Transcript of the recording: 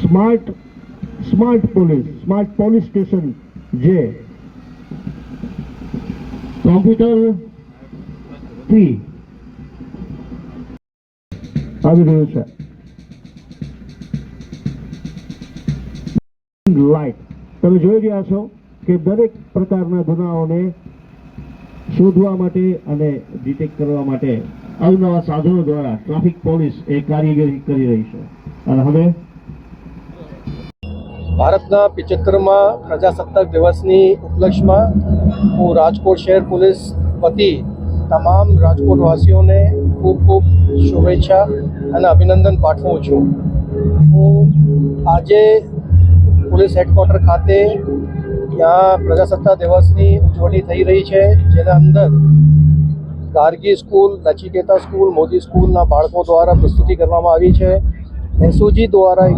Smart police station જે computer 3 આવી રહ્યું છે. લાઇટ તમે જોઈ રહ્યા છો કે દરેક પ્રકારના ગુનાઓને શોધવા માટે અને ડિટેક્ટ કરવા માટે અવનવા સાધનો દ્વારા ટ્રાફિક પોલીસ એ કામગીરી કરી રહી છે. અને હવે ભારતના 75મા પ્રજાસત્તાક દિવસની ઉપલક્ષમાં હું રાજકોટ શહેર પોલીસ વતી તમામ રાજકોટવાસીઓને ખૂબ શુભેચ્છા અને અભિનંદન પાઠવું છું. હું આજે પોલીસ હેડક્વાર્ટર ખાતે ત્યાં પ્રજાસત્તાક દિવસની ઉજવણી થઈ રહી છે, જેના અંદર ગાર્ગી સ્કૂલ, નચિકેતા સ્કૂલ, મોદી સ્કૂલના બાળકો દ્વારા પ્રસ્તુતિ કરવામાં આવી છે. એસઓજી દ્વારા